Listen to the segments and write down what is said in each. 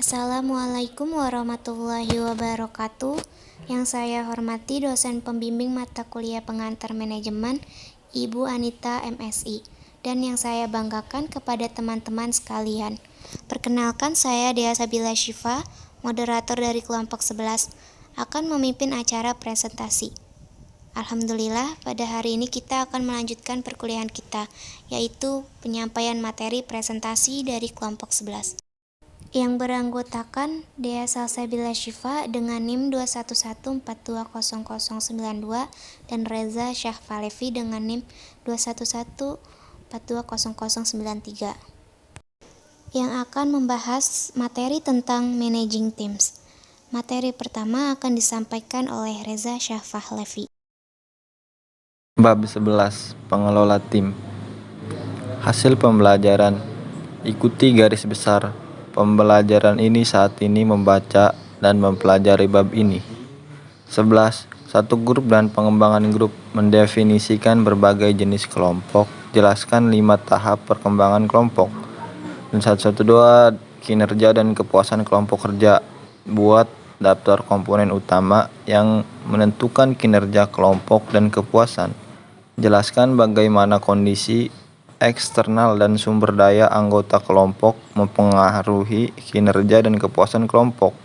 Assalamualaikum warahmatullahi wabarakatuh. Yang saya hormati dosen pembimbing mata kuliah pengantar manajemen, Ibu Anita MSI. Dan yang saya banggakan kepada teman-teman sekalian. Perkenalkan, saya Dea Sabila Syifa, moderator dari kelompok 11, akan memimpin acara presentasi. Alhamdulillah, pada hari ini kita akan melanjutkan perkuliahan kita, yaitu penyampaian materi presentasi dari kelompok 11. Yang beranggotakan Dea Salsabila Syifa dengan NIM 211420092 dan Reza Syahfalevi dengan NIM 211420093 yang akan membahas materi tentang managing teams. Materi pertama akan disampaikan oleh Reza Syahfalevi. Bab 11. Pengelola tim. Hasil pembelajaran. Ikuti garis besar pembelajaran ini saat ini membaca dan mempelajari bab ini. 11. Satu grup dan pengembangan grup. Mendefinisikan berbagai jenis kelompok. Jelaskan 5 tahap perkembangan kelompok. Dan 112. Kinerja dan kepuasan kelompok kerja. Buat daftar komponen utama yang menentukan kinerja kelompok dan kepuasan. Jelaskan bagaimana kondisi eksternal dan sumber daya anggota kelompok mempengaruhi kinerja dan kepuasan kelompok.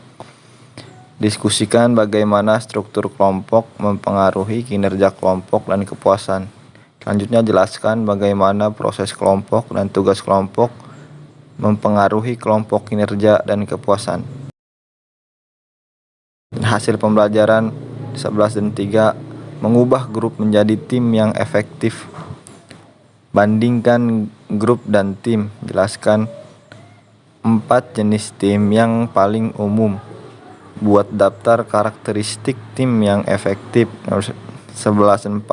Diskusikan bagaimana struktur kelompok mempengaruhi kinerja kelompok dan kepuasan. Selanjutnya jelaskan bagaimana proses kelompok dan tugas kelompok mempengaruhi kelompok kinerja dan kepuasan. Hasil pembelajaran 11 dan 3. Mengubah grup menjadi tim yang efektif. Bandingkan grup dan tim. Jelaskan 4 jenis tim yang paling umum. Buat daftar karakteristik tim yang efektif. 11.4.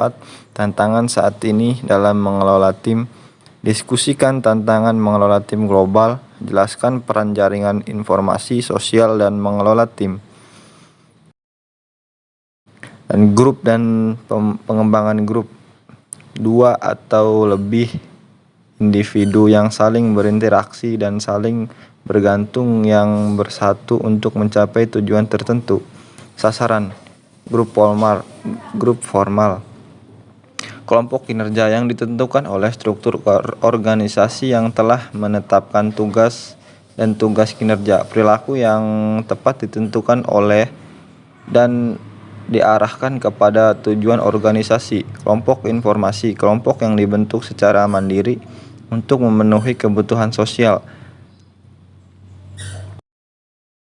Tantangan saat ini dalam mengelola tim. Diskusikan tantangan mengelola tim global. Jelaskan peran jaringan informasi sosial dan mengelola tim. Dan grup dan pengembangan grup. 2 atau lebih individu yang saling berinteraksi dan saling bergantung yang bersatu untuk mencapai tujuan tertentu. Sasaran grup formal. Kelompok kinerja yang ditentukan oleh struktur organisasi yang telah menetapkan tugas dan tugas kinerja. Perilaku yang tepat ditentukan oleh dan diarahkan kepada tujuan organisasi. Kelompok informasi, kelompok yang dibentuk secara mandiri untuk memenuhi kebutuhan sosial.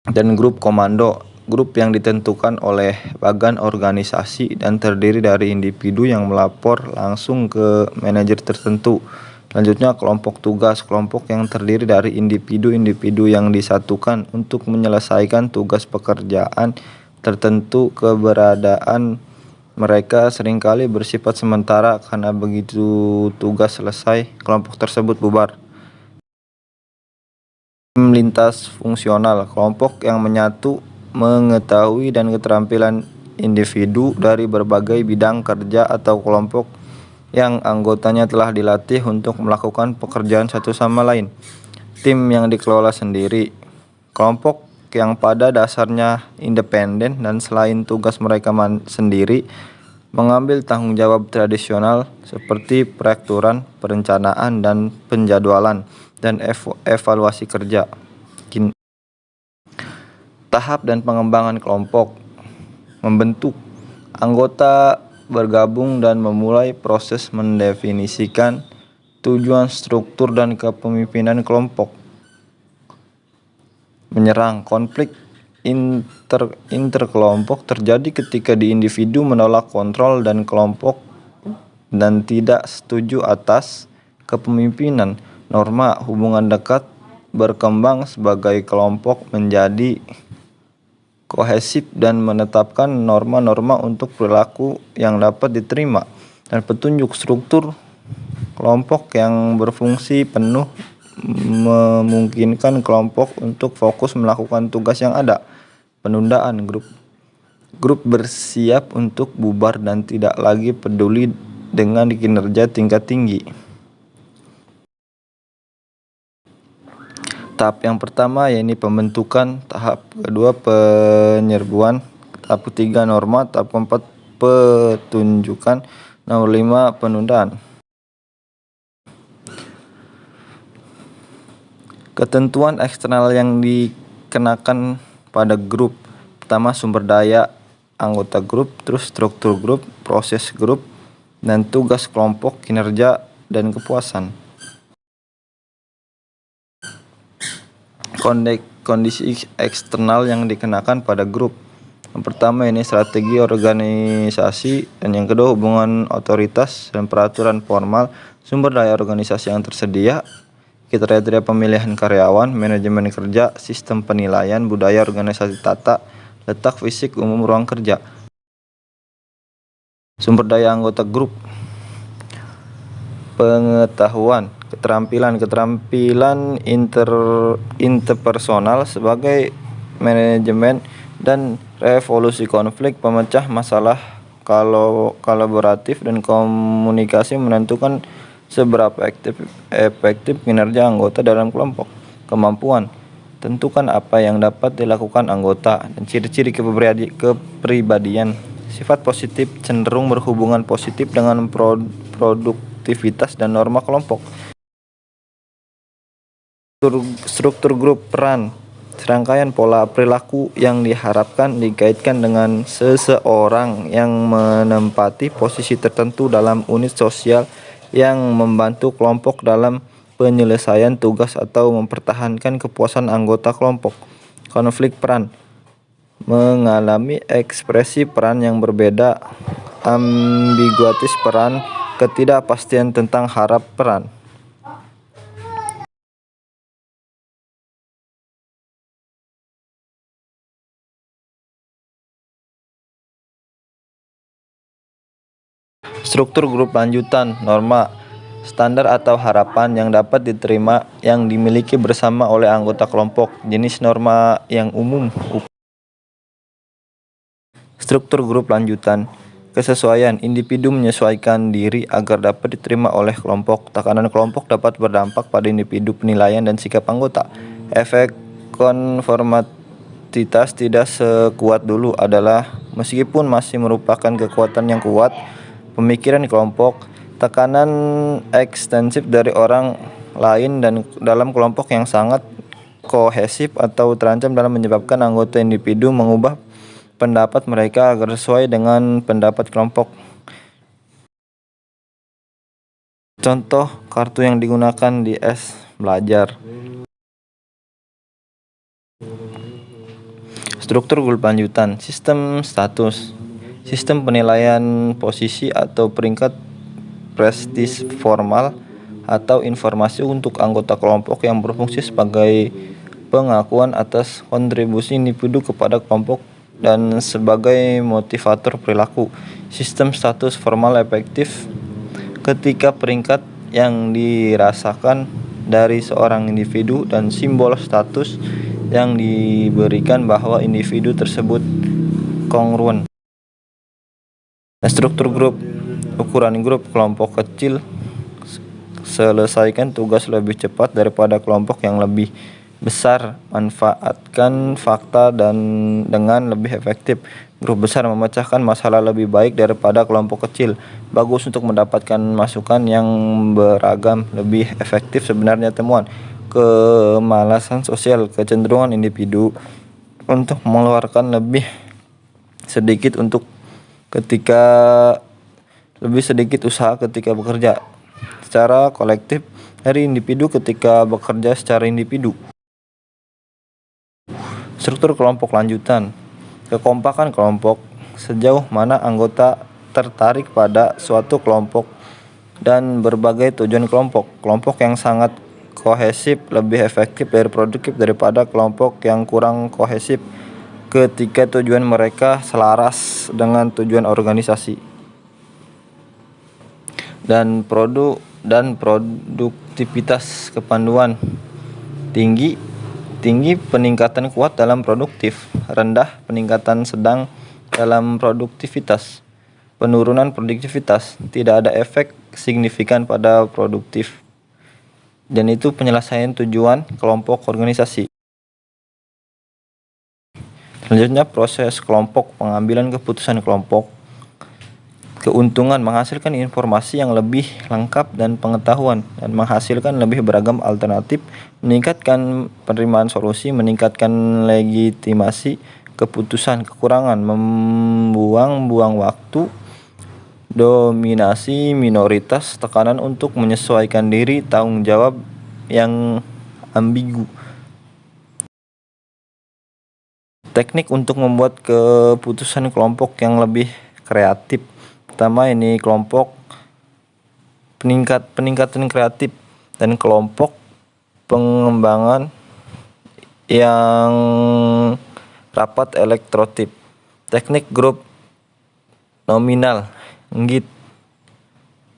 Dan grup komando, grup yang ditentukan oleh bagan organisasi dan terdiri dari individu yang melapor langsung ke manajer tertentu. Selanjutnya kelompok tugas, kelompok yang terdiri dari individu-individu yang disatukan untuk menyelesaikan tugas pekerjaan tertentu. Keberadaan mereka seringkali bersifat sementara karena begitu tugas selesai, kelompok tersebut bubar. Tim lintas fungsional, kelompok yang menyatu mengetahui dan keterampilan individu dari berbagai bidang kerja atau kelompok yang anggotanya telah dilatih untuk melakukan pekerjaan satu sama lain. Tim yang dikelola sendiri, kelompok yang pada dasarnya independen dan selain tugas mereka sendiri mengambil tanggung jawab tradisional seperti perekrutan, perencanaan dan penjadwalan dan evaluasi kerja. Tahap dan pengembangan kelompok. Membentuk. Anggota bergabung dan memulai proses mendefinisikan tujuan, struktur dan kepemimpinan kelompok. Menyerang. Konflik interkelompok terjadi ketika individu menolak kontrol dan kelompok dan tidak setuju atas kepemimpinan. Norma. Hubungan dekat berkembang sebagai kelompok menjadi kohesif dan menetapkan norma-norma untuk perilaku yang dapat diterima. Dan petunjuk. Struktur kelompok yang berfungsi penuh memungkinkan kelompok untuk fokus melakukan tugas yang ada. Penundaan grup. Grup bersiap untuk bubar dan tidak lagi peduli dengan kinerja tingkat tinggi. Tahap yang pertama yakni pembentukan, tahap kedua penyerbuan, tahap ketiga norma, tahap keempat petunjukan, nomor 5 penundaan. Ketentuan eksternal yang dikenakan pada grup. Pertama, sumber daya anggota grup, terus struktur grup, proses grup, dan tugas kelompok, kinerja, dan kepuasan. Kondisi eksternal yang dikenakan pada grup. Yang pertama ini strategi organisasi, dan yang kedua hubungan otoritas dan peraturan formal, sumber daya organisasi yang tersedia, kriteria pemilihan karyawan, manajemen kerja, sistem penilaian, budaya organisasi, tata letak fisik umum ruang kerja. Sumber daya anggota grup. Pengetahuan, keterampilan interpersonal sebagai manajemen dan resolusi konflik, pemecah masalah, kolaboratif dan komunikasi, menentukan seberapa efektif kinerja anggota dalam kelompok. Kemampuan, tentukan apa yang dapat dilakukan anggota dan ciri-ciri kepribadian. Sifat positif, cenderung berhubungan positif dengan produktivitas dan norma kelompok. Struktur grup, peran, serangkaian pola perilaku yang diharapkan dikaitkan dengan seseorang yang menempati posisi tertentu dalam unit sosial yang membantu kelompok dalam penyelesaian tugas atau mempertahankan kepuasan anggota kelompok. Konflik peran, mengalami ekspresi peran yang berbeda, ambiguitas peran, ketidakpastian tentang harap peran. Struktur grup lanjutan, norma, standar atau harapan yang dapat diterima yang dimiliki bersama oleh anggota kelompok. Jenis norma yang umum. Struktur grup lanjutan, kesesuaian, individu menyesuaikan diri agar dapat diterima oleh kelompok. Tekanan kelompok dapat berdampak pada individu, penilaian, dan sikap anggota. Efek konformitas tidak sekuat dulu adalah, meskipun masih merupakan kekuatan yang kuat, pemikiran kelompok, tekanan ekstensif dari orang lain dan dalam kelompok yang sangat kohesif atau terancam dalam menyebabkan anggota individu mengubah pendapat mereka agar sesuai dengan pendapat kelompok. Contoh kartu yang digunakan di belajar. Struktur grup lanjutan, sistem status, sistem penilaian posisi atau peringkat prestis formal atau informasi untuk anggota kelompok yang berfungsi sebagai pengakuan atas kontribusi individu kepada kelompok dan sebagai motivator perilaku. Sistem status formal efektif ketika peringkat yang dirasakan dari seorang individu dan simbol status yang diberikan bahwa individu tersebut kongruen. Struktur grup, ukuran grup, kelompok kecil selesaikan tugas lebih cepat daripada kelompok yang lebih besar, manfaatkan fakta dan dengan lebih efektif. Grup besar memecahkan masalah lebih baik daripada kelompok kecil. Bagus untuk mendapatkan masukan yang beragam, lebih efektif sebenarnya temuan. Kemalasan sosial, kecenderungan individu untuk mengeluarkan lebih sedikit usaha ketika bekerja secara kolektif dari individu ketika bekerja secara individu. Struktur kelompok lanjutan, kekompakan kelompok, sejauh mana anggota tertarik pada suatu kelompok dan berbagai tujuan kelompok. Kelompok yang sangat kohesif lebih efektif dan produktif daripada kelompok yang kurang kohesif ketika tujuan mereka selaras dengan tujuan organisasi. Dan produktivitas kepanduan tinggi peningkatan kuat dalam produktif, rendah peningkatan sedang dalam produktivitas. Penurunan produktivitas, tidak ada efek signifikan pada produktif. dan itu penyelesaian tujuan kelompok organisasi. Selanjutnya proses kelompok, pengambilan keputusan kelompok. Keuntungan menghasilkan informasi yang lebih lengkap dan pengetahuan, dan menghasilkan lebih beragam alternatif, meningkatkan penerimaan solusi, meningkatkan legitimasi keputusan. Kekurangan membuang-buang waktu, dominasi minoritas, tekanan untuk menyesuaikan diri, tanggung jawab yang ambigu. Teknik untuk membuat keputusan kelompok yang lebih kreatif. Pertama, ini kelompok peningkatan kreatif dan kelompok pengembangan yang rapat elektrotip. Teknik grup nominal, ngit,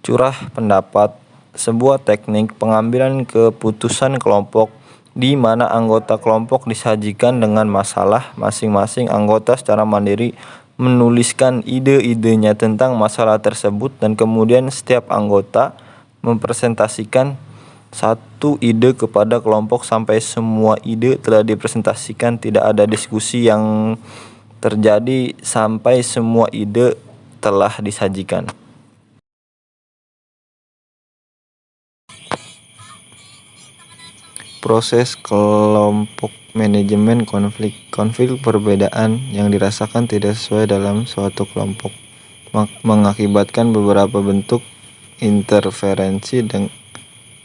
curah pendapat, sebuah teknik pengambilan keputusan kelompok di mana anggota kelompok disajikan dengan masalah. Masing-masing anggota secara mandiri menuliskan ide-idenya tentang masalah tersebut, dan kemudian setiap anggota mempresentasikan satu ide kepada kelompok sampai semua ide telah dipresentasikan. Tidak ada diskusi yang terjadi sampai semua ide telah disajikan. Proses kelompok manajemen konflik. Konflik perbedaan yang dirasakan tidak sesuai dalam suatu kelompok mengakibatkan beberapa bentuk interferensi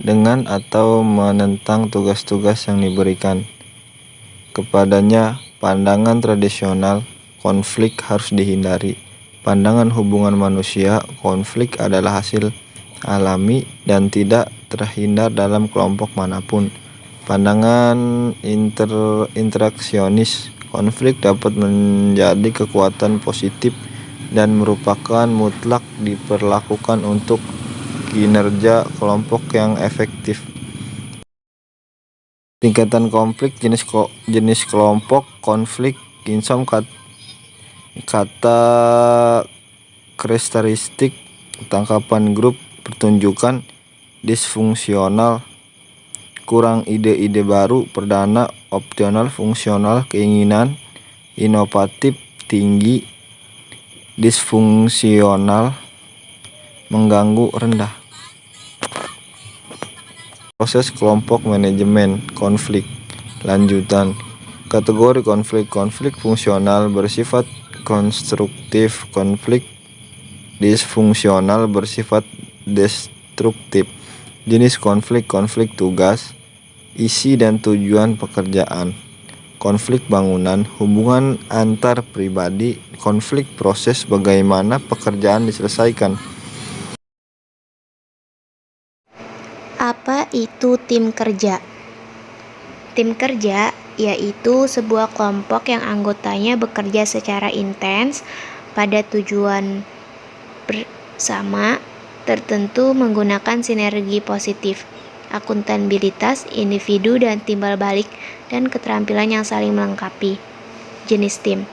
dengan atau menentang tugas-tugas yang diberikan kepadanya. Pandangan tradisional, konflik harus dihindari. Pandangan hubungan manusia, konflik adalah hasil alami dan tidak terhindar dalam kelompok manapun. Pandangan interaksionis, konflik dapat menjadi kekuatan positif dan merupakan mutlak diperlakukan untuk kinerja kelompok yang efektif. Tingkatan konflik, jenis kelompok konflik, Kinsom kata karakteristik, tangkapan grup, pertunjukan, disfungsional, kurang ide-ide baru, perdana, opsional, fungsional, keinginan, inovatif, tinggi, disfungsional, mengganggu, rendah. Proses kelompok manajemen konflik. Lanjutan. Kategori konflik. Konflik fungsional bersifat konstruktif, konflik disfungsional bersifat destruktif. Jenis konflik, konflik tugas, isi dan tujuan pekerjaan, konflik bangunan, hubungan antar pribadi, konflik proses bagaimana pekerjaan diselesaikan. Apa itu tim kerja? Tim kerja yaitu sebuah kelompok yang anggotanya bekerja secara intens pada tujuan bersama tertentu menggunakan sinergi positif, akuntabilitas individu dan timbal balik, dan keterampilan yang saling melengkapi. Jenis tim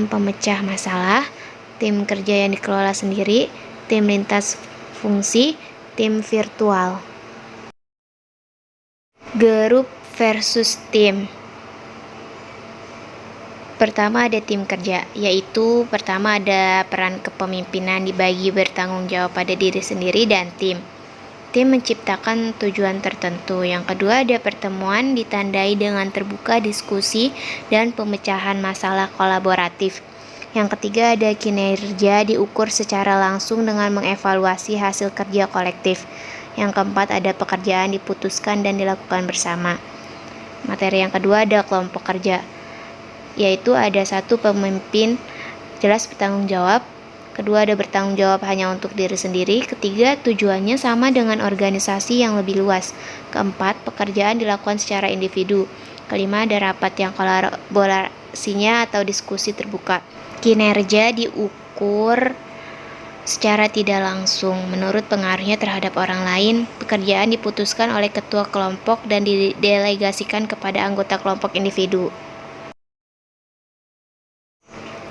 pemecah masalah, tim kerja yang dikelola sendiri, tim lintas fungsi, tim virtual. Grup versus tim. Pertama ada tim kerja, yaitu pertama ada peran kepemimpinan dibagi bertanggung jawab pada diri sendiri dan tim. Tim menciptakan tujuan tertentu. Yang kedua ada pertemuan ditandai dengan terbuka diskusi dan pemecahan masalah kolaboratif. Yang ketiga ada kinerja diukur secara langsung dengan mengevaluasi hasil kerja kolektif. Yang keempat ada pekerjaan diputuskan dan dilakukan bersama. Materi yang kedua ada kelompok kerja, yaitu ada satu pemimpin jelas bertanggung jawab, kedua ada bertanggung jawab hanya untuk diri sendiri, ketiga tujuannya sama dengan organisasi yang lebih luas, keempat pekerjaan dilakukan secara individu, kelima ada rapat yang kolaborasinya atau diskusi terbuka. Kinerja diukur secara tidak langsung menurut pengaruhnya terhadap orang lain. Pekerjaan diputuskan oleh ketua kelompok dan didelegasikan kepada anggota kelompok individu.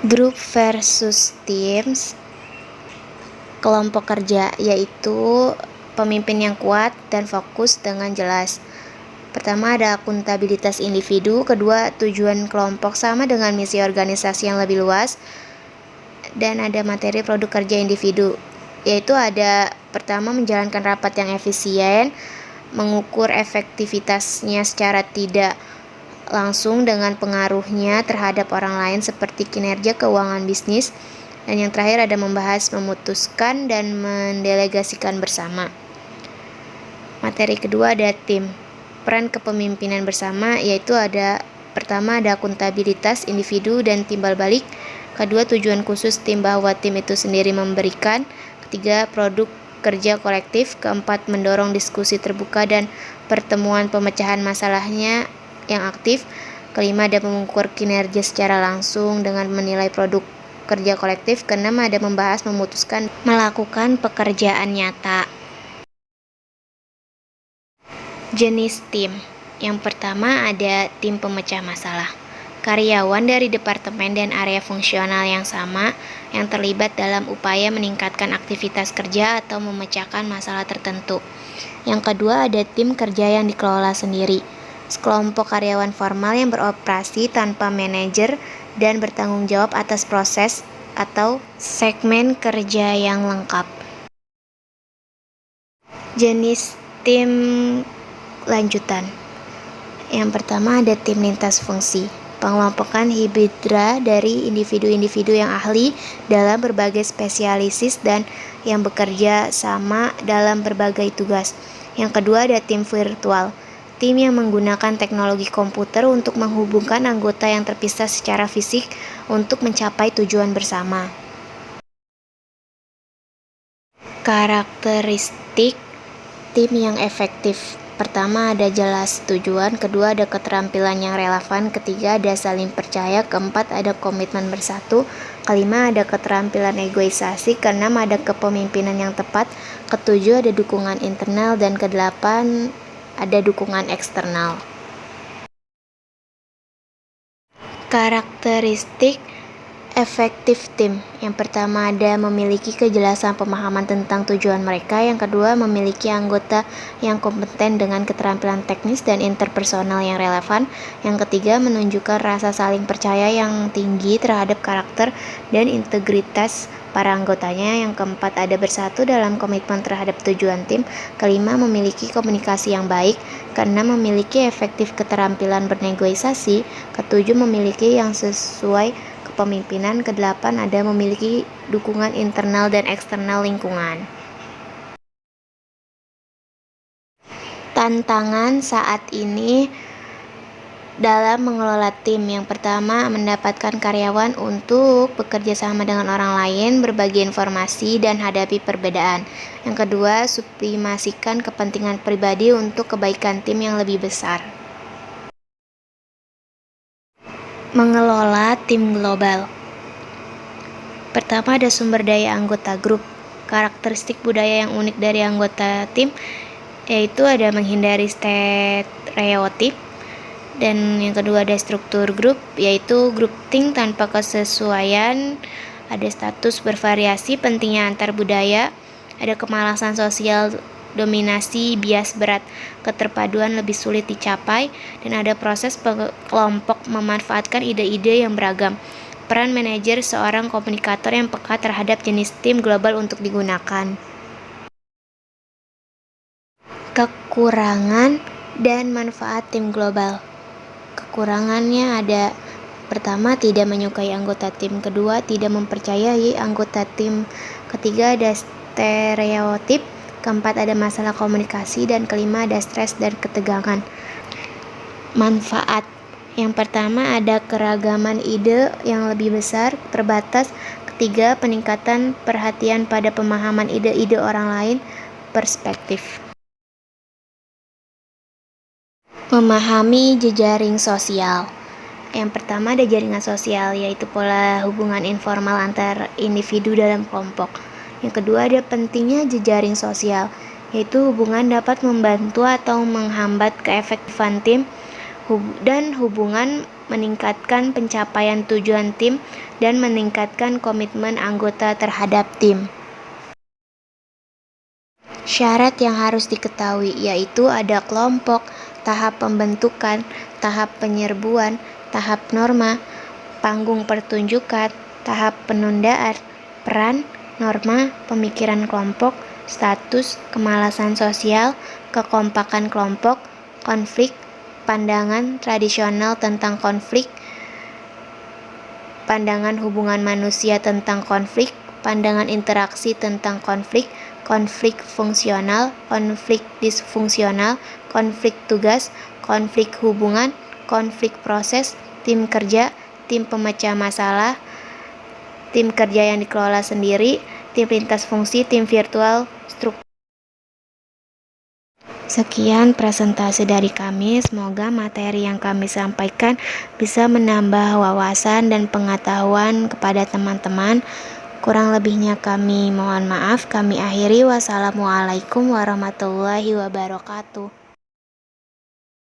Grup versus teams. Kelompok kerja yaitu pemimpin yang kuat dan fokus dengan jelas. Pertama ada akuntabilitas individu, kedua tujuan kelompok sama dengan misi organisasi yang lebih luas, dan ada materi produk kerja individu, yaitu ada pertama menjalankan rapat yang efisien, mengukur efektivitasnya secara tidak langsung dengan pengaruhnya terhadap orang lain seperti kinerja keuangan bisnis, dan yang terakhir ada membahas, memutuskan, dan mendelegasikan bersama. Materi kedua ada tim. Peran kepemimpinan bersama yaitu ada pertama ada akuntabilitas individu dan timbal balik, kedua tujuan khusus tim bahwa tim itu sendiri memberikan, ketiga produk kerja kolektif, keempat mendorong diskusi terbuka dan pertemuan pemecahan masalahnya yang aktif, kelima ada mengukur kinerja secara langsung dengan menilai produk kerja kolektif, keenam ada membahas, memutuskan, melakukan pekerjaan nyata. Jenis tim. Yang pertama ada tim pemecah masalah. Karyawan dari departemen dan area fungsional yang sama yang terlibat dalam upaya meningkatkan aktivitas kerja atau memecahkan masalah tertentu. Yang kedua ada tim kerja yang dikelola sendiri. Sekelompok karyawan formal yang beroperasi tanpa manajer dan bertanggung jawab atas proses atau segmen kerja yang lengkap. Jenis tim lanjutan. Yang pertama ada tim lintas fungsi. Pengelompokan hibridra dari individu-individu yang ahli dalam berbagai spesialisis dan yang bekerja sama dalam berbagai tugas. Yang kedua ada tim virtual. Tim yang menggunakan teknologi komputer untuk menghubungkan anggota yang terpisah secara fisik untuk mencapai tujuan bersama. Karakteristik tim yang efektif. Pertama ada jelas tujuan, kedua ada keterampilan yang relevan, ketiga ada saling percaya, keempat ada komitmen bersatu, kelima ada keterampilan negosiasi, keenam ada kepemimpinan yang tepat, ketujuh ada dukungan internal, dan kedelapan ada dukungan eksternal. Karakteristik efektif tim. Yang pertama ada memiliki kejelasan pemahaman tentang tujuan mereka, yang kedua memiliki anggota yang kompeten dengan keterampilan teknis dan interpersonal yang relevan, yang ketiga menunjukkan rasa saling percaya yang tinggi terhadap karakter dan integritas para anggotanya, yang keempat ada bersatu dalam komitmen terhadap tujuan tim, kelima memiliki komunikasi yang baik, keenam memiliki efektif keterampilan bernegosiasi, ketujuh memiliki yang sesuai kepemimpinan, kedelapan ada memiliki dukungan internal dan eksternal lingkungan. Tantangan saat ini dalam mengelola tim. Yang pertama, mendapatkan karyawan untuk bekerja sama dengan orang lain, berbagi informasi, dan hadapi perbedaan. Yang kedua, sublimasikan kepentingan pribadi untuk kebaikan tim yang lebih besar. Mengelola tim global. Pertama ada sumber daya anggota grup. Karakteristik budaya yang unik dari anggota tim yaitu ada menghindari stereotip, dan yang kedua ada struktur grup yaitu grouping tanpa kesesuaian, ada status bervariasi, pentingnya antar budaya, ada kemalasan sosial, dominasi, bias berat, keterpaduan lebih sulit dicapai, dan ada proses kelompok memanfaatkan ide-ide yang beragam. Peran manajer seorang komunikator yang peka terhadap jenis tim global untuk digunakan. Kekurangan dan manfaat tim global. Kekurangannya ada pertama tidak menyukai anggota tim, kedua tidak mempercayai anggota tim, ketiga ada stereotip, keempat ada masalah komunikasi, dan kelima ada stres dan ketegangan. Manfaat. Yang pertama ada keragaman ide yang lebih besar, terbatas. Ketiga, peningkatan perhatian pada pemahaman ide-ide orang lain, perspektif. Memahami jejaring sosial. Yang pertama ada jaringan sosial, yaitu pola hubungan informal antar individu dalam kelompok. Yang kedua ada pentingnya jejaring sosial, yaitu hubungan dapat membantu atau menghambat keefektifan tim, dan hubungan meningkatkan pencapaian tujuan tim dan meningkatkan komitmen anggota terhadap tim. Syarat yang harus diketahui yaitu ada kelompok, tahap pembentukan, tahap penyerbuan, tahap norma, panggung pertunjukan, tahap penundaan, peran, norma, pemikiran kelompok, status, kemalasan sosial, kekompakan kelompok, konflik, pandangan tradisional tentang konflik, pandangan hubungan manusia tentang konflik, pandangan interaksi tentang konflik, konflik fungsional, konflik disfungsional, konflik tugas, konflik hubungan, konflik proses, tim kerja, tim pemecah masalah, tim kerja yang dikelola sendiri, tim lintas fungsi, tim virtual, struktur. Sekian presentasi dari kami, semoga materi yang kami sampaikan bisa menambah wawasan dan pengetahuan kepada teman-teman. Kurang lebihnya kami mohon maaf, kami akhiri. Wassalamualaikum warahmatullahi wabarakatuh.